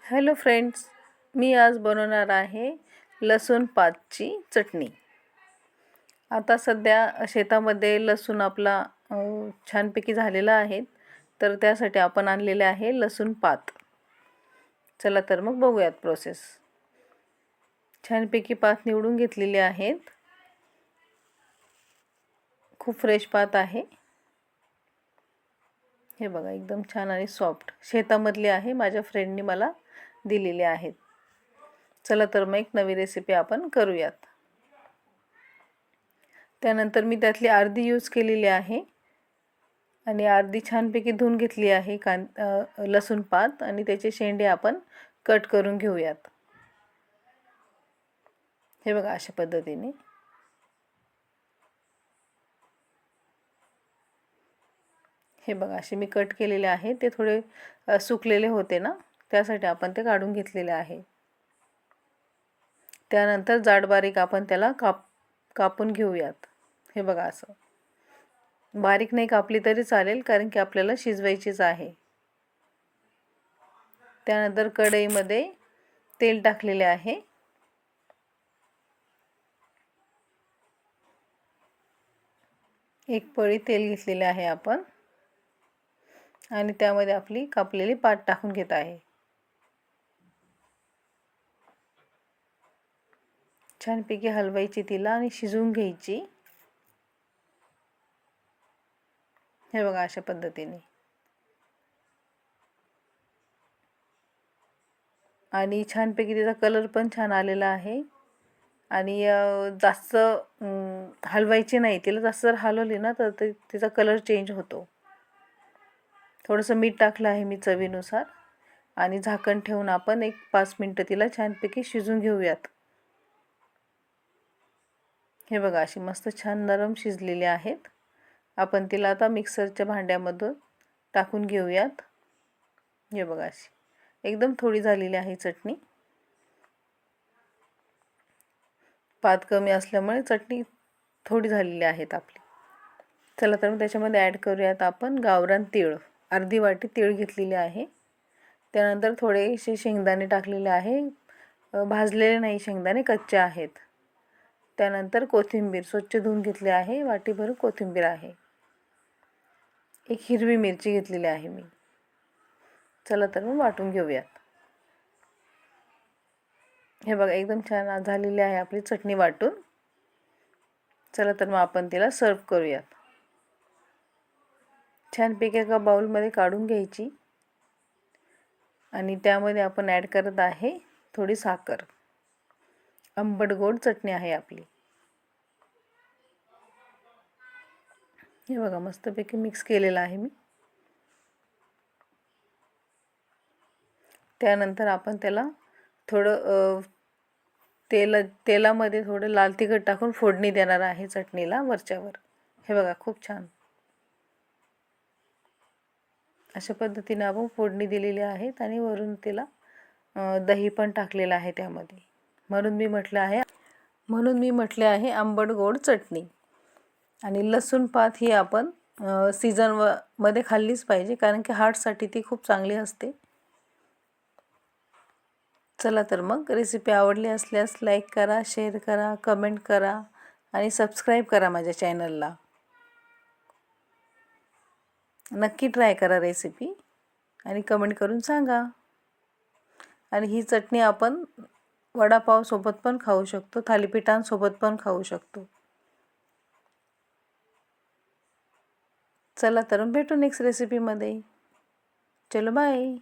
Hello friends, मी आज बनवणार आहे लसूण पातची चटणी। आता सध्या शेतामध्ये लसूण आपला छानपैकी झालेला आहे, तर त्यासाठी आपण आणलेले आहे लसूण पात। चला तर मग बघूयात प्रोसेस। छानपैकी पात निवडून घेतलेले आहेत। खूप फ्रेश पात आहे। हे बघा, एकदम छान आणि सॉफ्ट शेतामधली आहे, माझ्या फ्रेंडनी मला दिलेले आहेत। चला तर मग एक नवी रेसिपी आपण करूयात। त्यानंतर मी त्यातली अर्धी यूज केलेली आहे आणि अर्धी छानपैकी धुवून घेतली आहे लसूण पात, आणि त्याचे शेंडे आपण कट करून घेऊयात। हे बघा, अशा पद्धतीने। हे बघा, असे मी कट केलेले आहे। ते थोडे सुकलेले होते ना, त्यासाठी आपण ते काढून घेतलेले आहे। त्यानंतर जाड बारीक आपण त्याला कापून घेऊयात। हे बघा, असं बारीक नाही कापली तरी चालेल, कारण की आपल्याला शिजवायचीच आहे। त्यानंतर कढईमध्ये तेल टाकलेले आहे। एक पळी तेल घेतलेले आहे आपण, आणि त्यामध्ये आपली कापलेली पात टाकून घेत आहे। छानपैकी हलवायची तिला आणि शिजवून घ्यायची। हे बघा, अशा पद्धतीने। आणि छानपैकी त्याचा कलर पण छान आलेला आहे। आणि जास्त हलवायची नाही तिला, जास्त जर हलवली ना तर तिचा कलर चेंज होतो। थोडंसं मीठ टाकलं आहे मी चवीनुसार, आणि झाकण ठेवून आपण एक 5 मिनिटं तिला छानपैकी शिजवून घेऊयात। हे बघा, अशी मस्त छान नरम शिजलेली आहेत। आपण तिला आता मिक्सरच्या भांड्यामधून टाकून घेऊयात। हे बघा, अशी एकदम थोडी झालेली आहे चटणी। पात कमी असल्यामुळे चटणी थोडी झालेली आहेत आपली। चला तर मग त्याच्यामध्ये ॲड करूयात आपण गावरान तीळ। अर्धी वाटी तीळ घेतलेली आहे। त्यानंतर थोडेसे शेंगदाणे टाकलेले आहे, भाजलेले नाही शेंगदाणे, कच्चे आहेत। त्यानंतर कोथिंबीर स्वच्छ धुवून घेतली आहे, वाटीभर कोथिंबीर आहे। एक हिरवी मिरची घेतलेली आहे मी। चला तर मग वाटून घेऊयात। हे बघा, एकदम छान झालेली आहे आपली चटणी वाटून। चला तर मग आपण तिला सर्व करूयात। छानपैकी एका बाउलमध्ये काढून घ्यायची, आणि त्यामध्ये आपण ॲड करत आहे थोडी साखर। आंबट गोड चटणी आहे आपली। हे बघा, मस्तपैकी मिक्स केलेलं आहे मी। त्यानंतर आपण त्याला थोडं तेलामध्ये थोडं लाल तिखट टाकून फोडणी देणार आहे चटणीला वरच्यावर। हे बघा, खूप छान अशा पद्धतीने आपण फोडणी दिलेली आहेत, आणि वरून त्याला दही पण टाकलेलं आहे त्यामध्ये। म्हणून मी म्हटले आहे आंबट गोड चटणी। आणि लसूण पात ही आपण मध्ये खाल्लीच पाहिजे, कारण की हार्टसाठी ती खूप चांगली असते। चला तर मग रेसिपी आवडली असल्यास लाईक करा, शेअर करा, कमेंट करा, आणि सबस्क्राईब करा माझ्या चॅनलला। नक्की ट्राय करा रेसिपी, आणि कमेंट करून सांगा। आणि ही चटणी आपण वडापावसोबत पण खाऊ शकतो, थालीपीठांसोबत पण खाऊ शकतो। चला तर भेटू नेक्स्ट रेसिपीमध्ये। चलो बाय।